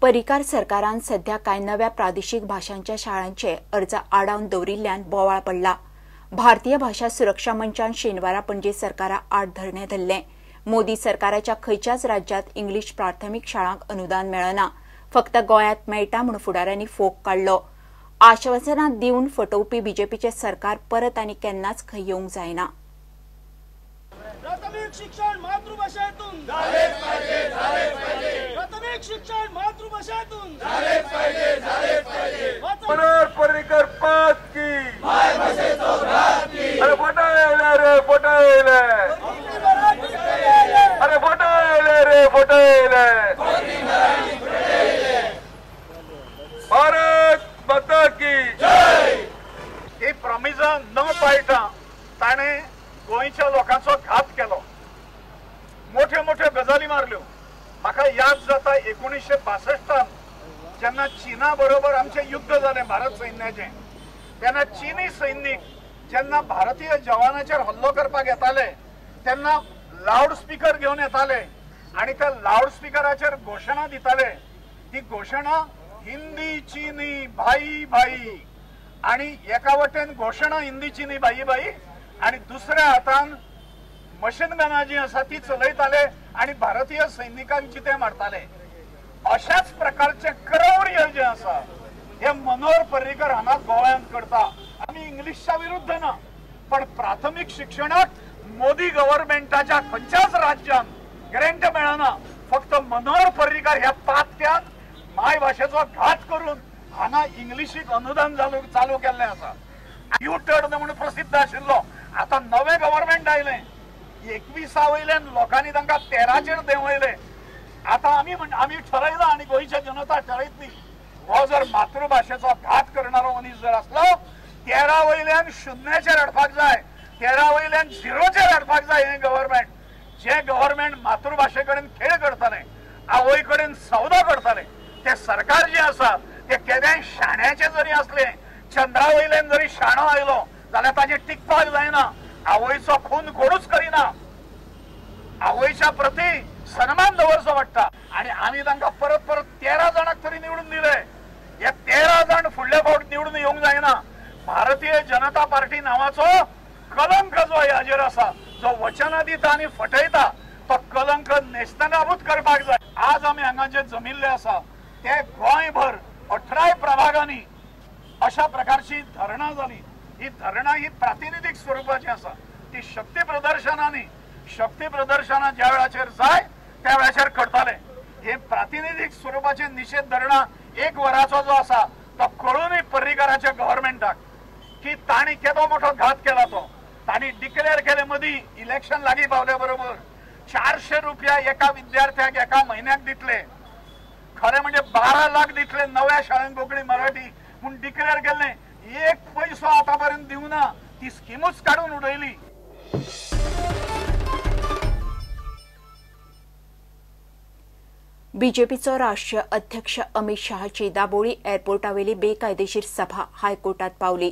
परिकार सरकारान सध्या कांय नव्या प्रादेशीक भाषांच्या शाळांचे अर्ज आडावन दवरिल्ल्यान बोवाळ पडला। भारतीय भाषा सुरक्षा मंचान शेनवारा पणजे सरकारा आड धरणे धरले। मोदी सरकाराच्या खंयच्याच राज्यांत इंग्लीश प्राथमिक शाळांक अनुदान मेळना, फक्त गोंयांत मेळटा म्हूण फुडाऱ्यांनी फोग काडलो। आश्वासनां दिवन फटोवपी बीजेपीचे सरकार परत आनी केन्नाच खंय येवंक जायना। प्राथमिक शिक्षण मातृभाषेतून झालेच पाहिजे, झालेच पाहिजे। प्राथमिक शिक्षण मातृभाषेतून झालेच पाहिजे, झालेच पाहिजे। मनोहर पर्रीकर पास की माय भाषेचो घात की अरे फटायले रे फटायले, अरे फटायले रे फटायले। भारत माता की जय। ही प्रॉमिस न पाळटा ताणे गोंयच्या लोकांचो घात केलो, मोठ्या मोठ्या गजाली मारल्यो। म्हाका याद जाता 1962 जेन्ना चीना बरोबर आमचे युद्ध जाले भारत सैन्याचे, तेन्ना चीनी सैनिक जेन्ना भारतीय जवानांचेर हल्लो करपाक येताले तेन्ना लाउड स्पीकर घेवन येताले आणि त्या लाउड स्पीकराचेर घोषणा दिताले। ती घोषणा हिंदी चीनी भाई भाई, आणि एका वटेन घोषणा हिंदी चीनी भाई भाई आणि दुसऱ्या हातान मशीन गना जी आसा ती चलयताले आणि भारतीय सैनिकांक जिते मारताले। अशाच प्रकारचे क्रौर्य जे आसा हे मनोहर पर्रीकर हांगा गोंयांत करता। आमी इंग्लिशच्या विरुद्ध ना, पण प्राथमिक शिक्षणाक मोदी गव्हर्नमेंटाच्या खंयच्याच राज्यांत ग्रँट मेळना। फक्त मनोहर पर्रीकर ह्या पात्यान माय भाषेचो घात करून हांगा इंग्लिशीक अनुदान चालू केल्लें आसा। यू टर्न म्हणून प्रसिद्ध आशिल्लो, आता नवे गव्हर्नमेंट आयले, 21 वयल्यान लोकांनी तांकां 13चेर देंवयले। आता आमी ठरयला आणि गोंयची जनता ठरयतली, हो जर मातृभाषेचो घात करणारो मनीस जर असलो 13 वयल्यान 0चेर हाडपाक जाय, 13 वयल्यान 0चेर हाडपाक जाय। हे गव्हर्नमेंट जे गव्हर्नमेंट मातृभाषे कडेन खेळ करताले, आवय कडेन सौदा करताले, ते सरकार जे आसा ते केदें शाण्याचे जरी असले, चंद्रा वयल्यान जरी शाणो आयलो जाल्यार ताजे टिकपाक जायना। आवयचो खून कोणूच करिना, आवयच्या प्रती सन्मान दवरचो पडटा। आणि आमी तांकां परत परत 13 जाणांक तरी निवडून दिले। हे 13 जाण फुडले फावट निवडून येवंक जायना। भारतीय जनता पार्टी नावाचो कलंक जो हाजेर आसा, जो वचनां दिता आनी फटयता, तो कलंक नेस्तनाबूत करपाक जाय। आज आमी हांगा जे जमिल्ले आसा ते गोंयभर 18 प्रभागांनी अशा प्रकारची धरणां जाली। ही धरणां ही प्रातिनिधीक स्वरूपाची आसा, ती शक्ती प्रदर्शनां ज्या वेळाचेर जाय त्या वेळाचेर करताले। हे प्रातिनिधीक स्वरूपाचे निषेध धरणां 1 वराचो जो आसा तो कळूनय पर्रीकराच्या गव्हर्नमेंटाक की ताणी केदो मोठो घात केला। तो ताणी डिक्लेअर केले मदीं इलेक्शन लागीं पावल्या बरोबर 400 रुपया एका विद्यार्थ्याक एका म्हयन्याक दितले, खरे म्हणजे 12 लाख दितले नव्या शाळेंत कोंकणी मराठी म्हूण डिक्लेअर केल्ले। 1 पैसो आतापर्यंत दिवना, ती स्किमूच काढून उडयली। बीजेपीचो राष्ट्रीय अध्यक्ष अमित शहाची दाबोळी एअरपोर्टावेली बेकायदेशीर सभा हायकोर्टात पावली।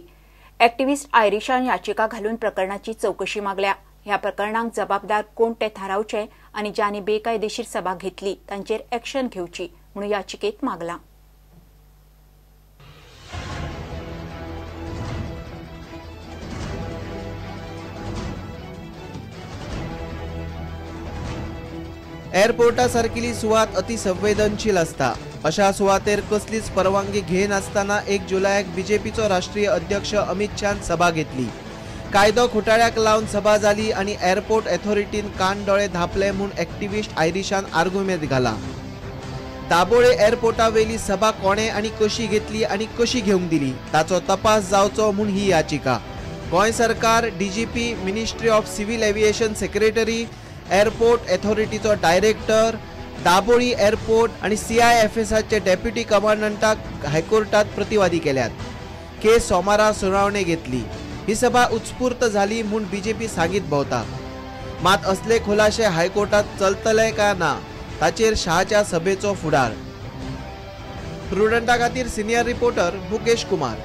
एक्टिव्हिस्ट आयरिशान याचिका घालून प्रकरणाची चौकशी मागल्या। ह्या प्रकरणाक जबाबदार कोण ते थारावचे आणि ज्यांनी बेकायदेशीर सभा घेतली तांचेर एक्शन घेवची म्हणून याचिकेत मागला। एअरपोर्टा सारकिली सुवात अतिसंवेदनशील असता, अशा सुवातेर कसलीच परवानगी घेनासतना 1 जुलयाक बीजेपीचो राष्ट्रीय अध्यक्ष अमित शहान सभा घेतली। कायदो खोटाळ्याक लावन सभा जाली आणि एअरपोर्ट अथॉरिटीन कान दोळे धापले म्हूण एक्टिव्हिस्ट आयरिशान आर्ग्युमेंट घाला। दाबोळे एअरपोर्टावेली सभा कोणे आणि कशी घेतली आणि कशी घेवंक दिली ताचो तपास जावचो म्हूण ही याचिका। गोंय सरकार, DGP, ministry of civil aviation secretary, airport अथॉरिटीचो डायरेक्टर, दाबोळी एअरपोर्ट आणि CIFSचे डेप्युटी कमांडंटाक हायकोर्टात प्रतिवादी केल्यात। केस सोमारा सुनावणी घेतली। ही सभा उत्स्फूर्त झाली म्हूण बीजेपी सांगीत भोवता, मात असले खुलाशे हायकोर्टात चलतले काय ना ताचेर शहाच्या सभेचो फुडार। प्रुडंटा खातीर सिनियर रिपोर्टर मुकेश कुमार।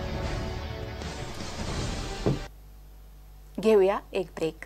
घेऊया एक ब्रेक।